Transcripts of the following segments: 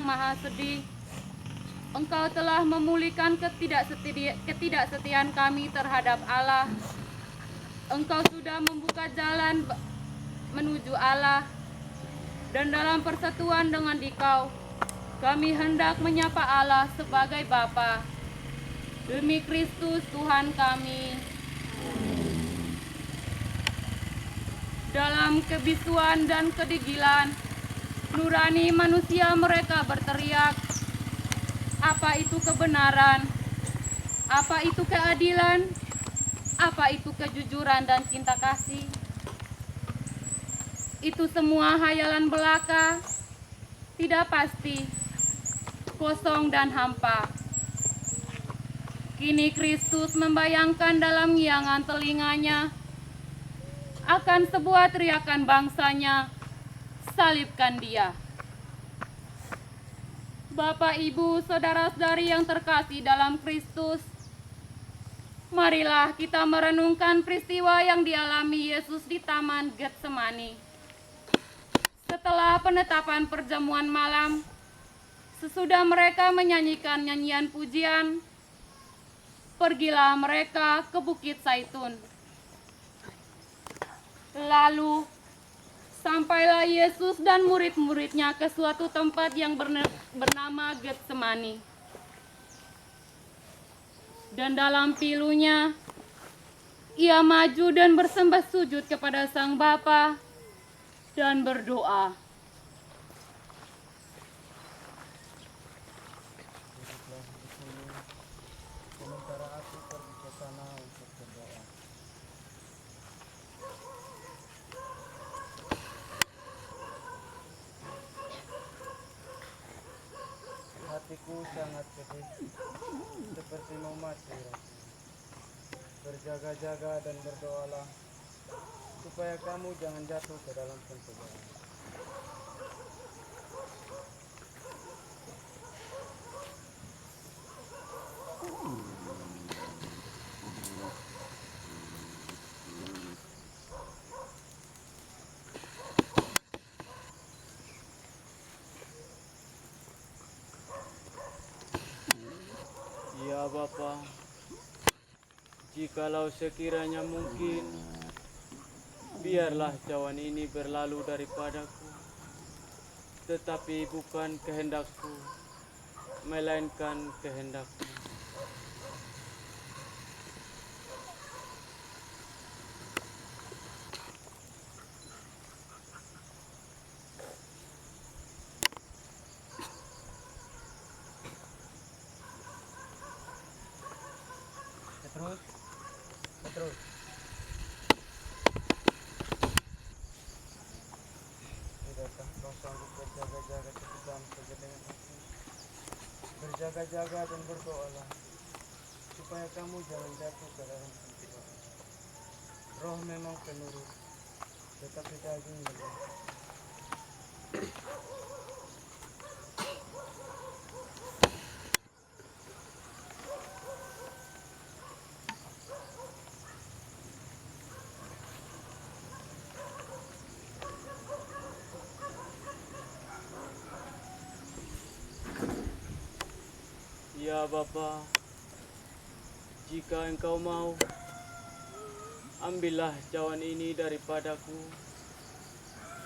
maha sedih, Engkau telah memulihkan ketidaksetiaan kami terhadap Allah. Engkau sudah membuka jalan menuju Allah, dan dalam persatuan dengan Dikau, kami hendak menyapa Allah sebagai Bapa. Demi Kristus Tuhan kami. Dalam kebisuan dan kedigilan, nurani manusia mereka berteriak, apa itu kebenaran? Apa itu keadilan? Apa itu kejujuran dan cinta kasih? Itu semua hayalan belaka, tidak pasti, kosong dan hampa. Kini Kristus membayangkan dalam ngiangan telinganya akan sebuah teriakan bangsanya, salibkan dia. Bapak, Ibu, saudara-saudari yang terkasih dalam Kristus, marilah kita merenungkan peristiwa yang dialami Yesus di Taman Getsemani. Setelah penetapan perjamuan malam, sesudah mereka menyanyikan nyanyian pujian, pergilah mereka ke Bukit Zaitun. Lalu sampailah Yesus dan murid-muridnya ke suatu tempat yang bernama Getsemani. Dan dalam pilunya, ia maju dan bersembah sujud kepada Sang Bapa dan berdoa. Sementara aku pergi ke sana untuk berdoa. Hatiku sangat sedih, seperti mau mati rasanya. Berjaga-jaga dan berdoalah, supaya kamu jangan jatuh ke dalam pencobaan. Ya Bapa, jikalau sekiranya mungkin, biarlah cawan ini berlalu daripadaku, tetapi bukan kehendakku, melainkan kehendakmu. Petrus. Tidakkah kau sanggup berjaga-jaga sekedam saja dengan aku? Berjaga-jaga dan berdoalah, supaya kamu jangan jatuh ke dalam pencobaan. Roh memang penurut, tetapi daging lemah. Ya Bapa, jika Engkau mau, ambillah cawan ini daripadaku,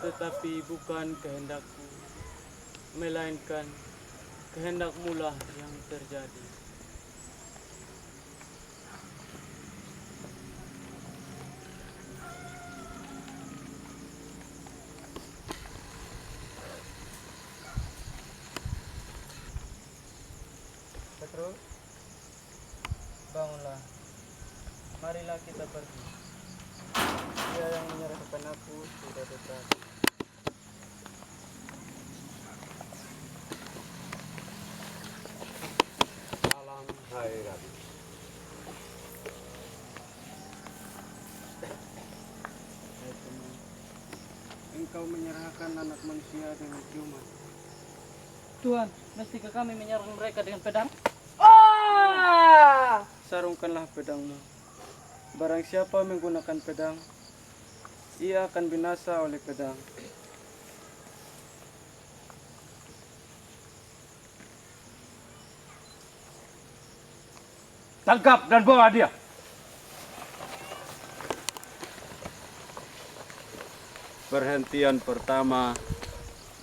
tetapi bukan kehendakku, melainkan kehendak-Mu lah yang terjadi. Petrus, bangunlah, marilah kita pergi. Dia yang menyerahkan aku sudah dekat. Salam hai Rabi. Hai teman, Engkau menyerahkan anak manusia dengan ciuman. Tuhan, mestikah kami menyerang mereka dengan pedang? Sarungkanlah pedangmu. Barang siapa menggunakan pedang, ia akan binasa oleh pedang. Tangkap dan bawa dia. Perhentian pertama,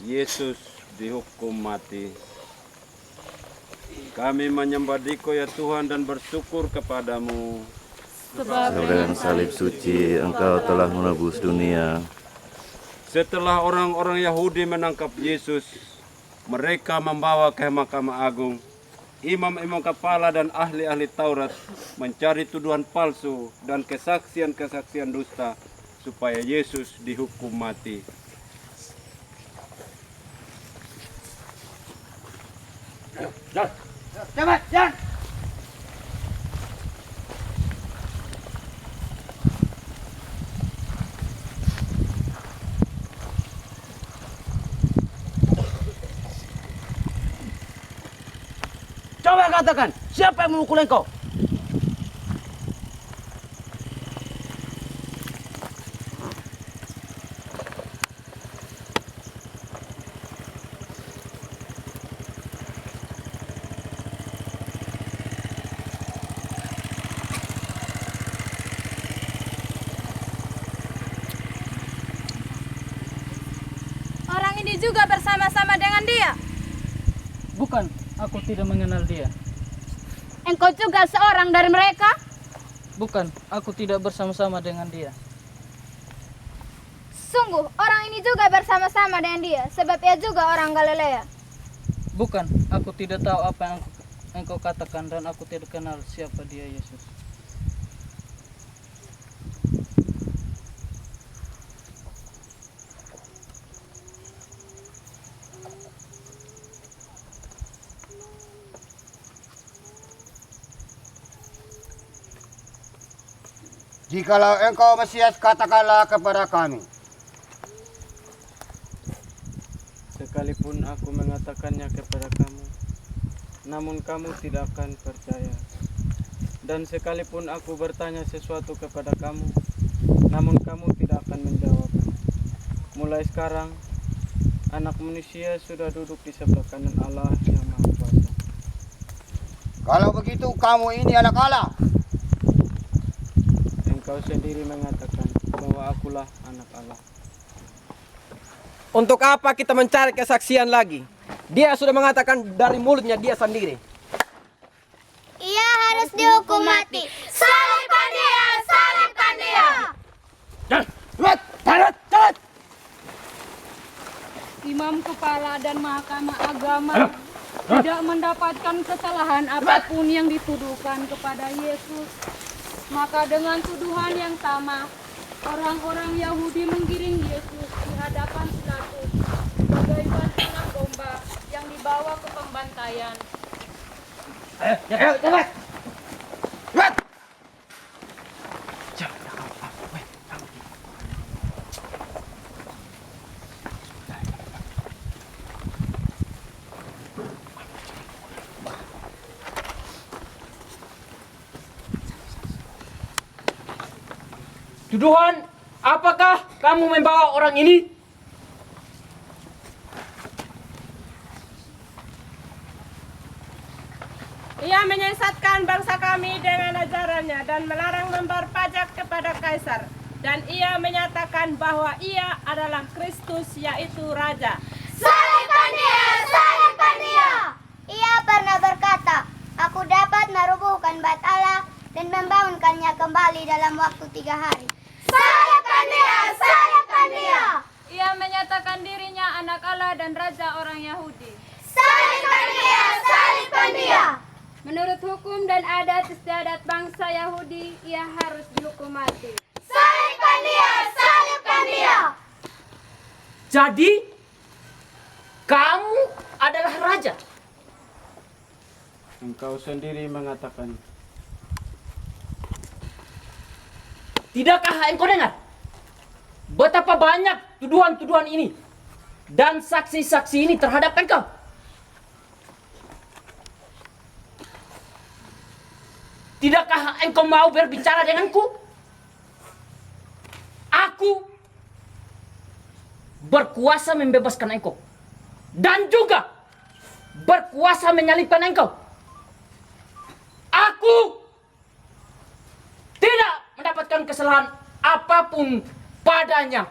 Yesus dihukum mati. Kami menyembah Dikau ya Tuhan dan bersyukur kepadamu. Sebab Dengan salib suci Engkau telah menebus dunia. Setelah orang-orang Yahudi menangkap Yesus, mereka membawa ke Mahkamah Agung. Imam-imam kepala dan ahli-ahli Taurat mencari tuduhan palsu dan kesaksian-kesaksian dusta supaya Yesus dihukum mati. Cepat, jangan. Coba katakan, siapa yang memukul engkau? Orang ini juga bersama-sama dengan dia. Bukan, aku tidak mengenal dia. Engkau juga seorang dari mereka? Bukan, aku tidak bersama-sama dengan dia. Sungguh, orang ini juga bersama-sama dengan dia, sebab ia juga orang Galilea. Bukan, aku tidak tahu apa yang engkau katakan dan aku tidak kenal siapa dia Yesus. Jikalau engkau Mesias, katakanlah kepada kami. Sekalipun aku mengatakannya kepada kamu, namun kamu tidak akan percaya. Dan sekalipun aku bertanya sesuatu kepada kamu, namun kamu tidak akan menjawab. Mulai sekarang, Anak Manusia sudah duduk di sebelah kanan Allah yang Maha Kuasa. Kalau begitu, kamu ini anak Allah. Engkau sendiri mengatakan bahwa akulah anak Allah. Untuk apa kita mencari kesaksian lagi? Dia sudah mengatakan dari mulutnya dia sendiri. Ia harus dihukum mati. Salibkan dia! Salibkan dia! Cepat! imam kepala dan mahkamah agama tidak mendapatkan kesalahan apapun yang dituduhkan kepada Yesus. Maka dengan tuduhan yang sama, orang-orang Yahudi menggiring Yesus di hadapan Pilatus bagaikan anak domba yang dibawa ke pembantaian. Tuduhan, apakah kamu membawa orang ini? Ia menyesatkan bangsa kami dengan ajarannya dan melarang membayar pajak kepada Kaisar. Dan ia menyatakan bahwa ia adalah Kristus, yaitu Raja. Salibkan dia! Salibkan dia! Ia pernah berkata, aku dapat merubuhkan bait Allah dan membangunkannya kembali dalam waktu 3 hari. Salibkan dia! Salibkan dia! Ia menyatakan dirinya anak Allah dan raja orang Yahudi. Salibkan dia! Salibkan dia! Menurut hukum dan adat istiadat bangsa Yahudi, ia harus dihukum mati. Salibkan dia! Salibkan dia! Jadi, kamu adalah raja. Engkau sendiri mengatakan. Tidakkah engkau dengar betapa banyak tuduhan-tuduhan ini dan saksi-saksi ini terhadap engkau? Tidakkah engkau mau berbicara denganku? Aku berkuasa membebaskan engkau dan juga berkuasa menyalibkan engkau. Aku mendapatkan kesalahan apapun padanya.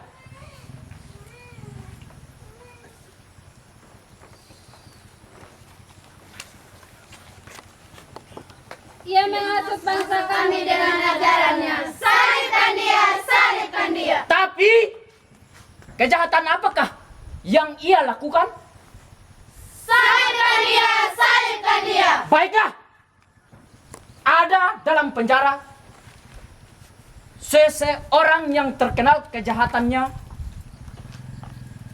Ia menghasut bangsa kami dengan ajarannya. Salibkan dia, salibkan dia. Tapi kejahatan apakah yang ia lakukan? Salibkan dia, salibkan dia. Baiklah, ada dalam penjara seseorang yang terkenal kejahatannya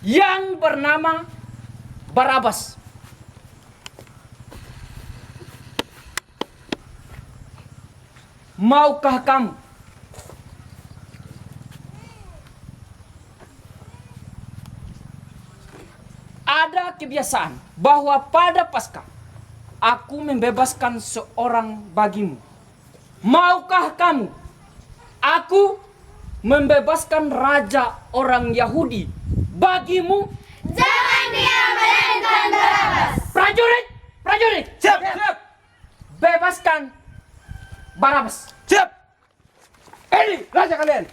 yang bernama Barabas. Maukah kamu ada kebiasaan bahwa pada Paskah aku membebaskan seorang bagimu? Maukah kamu aku membebaskan raja orang Yahudi bagimu? Jangan dia melainkan Barabas. Prajurit, prajurit, Siap, siap. bebaskan Barabas. Siap. Ini raja kalian.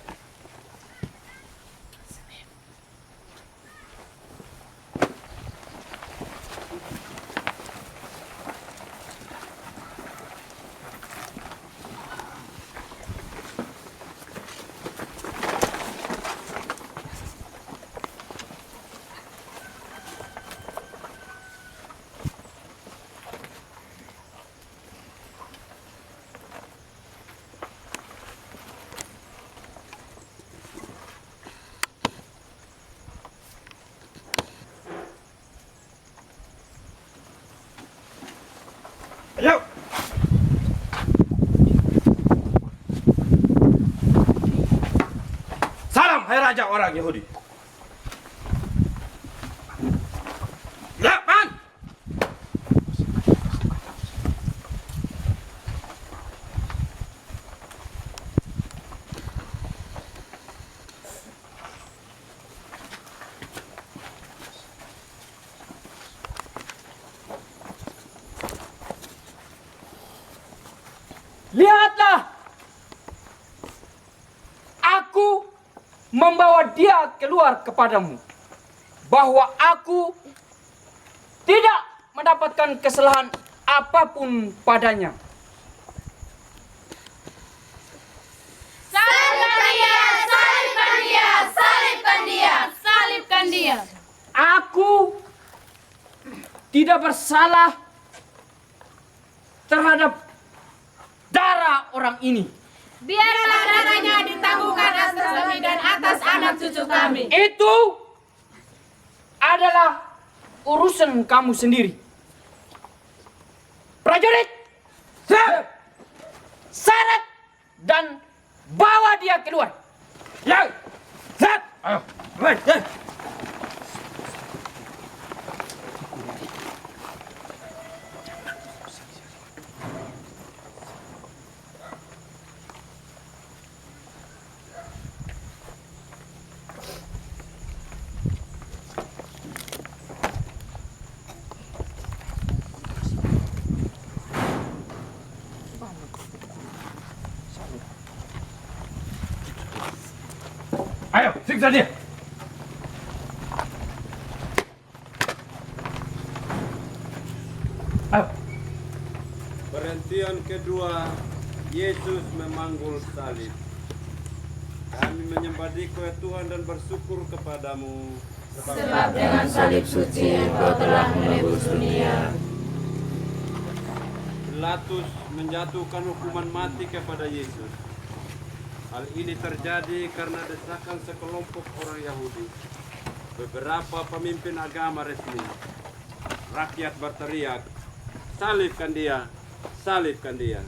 Ayo. Salam, hai raja orang Yahudi. Ya, man. Lihatlah, aku membawa dia keluar kepadamu, bahwa aku tidak mendapatkan kesalahan apapun padanya. Salibkan dia, salibkan dia, salibkan dia. Salibkan dia. Aku tidak bersalah terhadap darah orang ini. Biarlah darahnya ditangguhkan atas kami dan atas anak cucu kami. Itu adalah urusan kamu sendiri. Prajurit, siap, seret dan bawa dia keluar. Ya. Siap. Ayo. Baik, ya. Ayo, siksa dia. Ayo. Perhentian kedua, Yesus memanggul salib. Kami menyembah Dikau ya Tuhan dan bersyukur kepadamu. Sebab dengan salib suci Engkau telah menebus dunia. Pilatus menjatuhkan hukuman mati kepada Yesus. Hal ini terjadi karena desakan sekelompok orang Yahudi. Beberapa pemimpin agama resmi. Rakyat berteriak, salibkan dia, salibkan dia.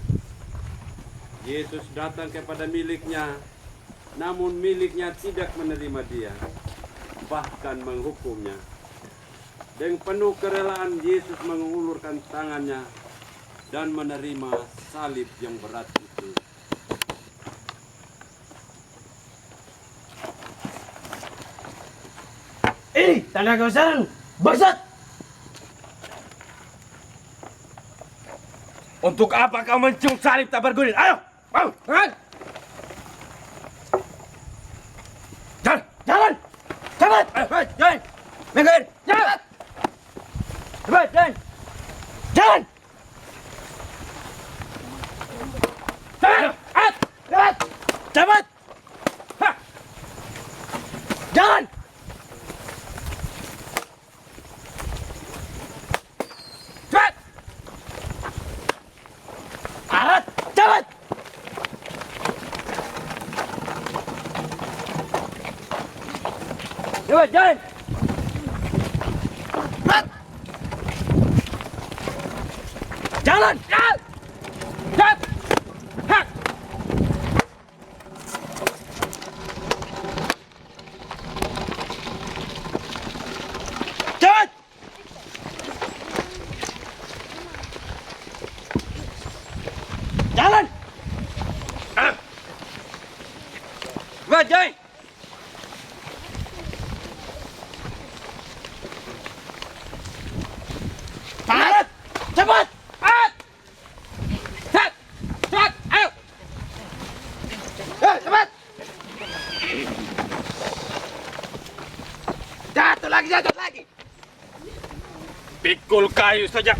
Yesus datang kepada miliknya, namun miliknya tidak menerima dia, bahkan menghukumnya. Dengan penuh kerelaan Yesus mengulurkan tangannya dan menerima salib yang berat itu. Ini tanda kebesaran. Bangsat. Untuk apa kau mencium salib tak bergulir? Ayo, mau, kan? Jalan! Jalan! Cepat! Jalan! Cepat! Arat! Cepat! Cepat, jalan! Cepat! Jalan! Cepat! Cepat! Hak! Cepat! Jalan! Cepat, jalan! Cepat! Cepat! Cepat! Cepat! Ayo! Cepat! Jatuh lagi! Pikul kayu saja.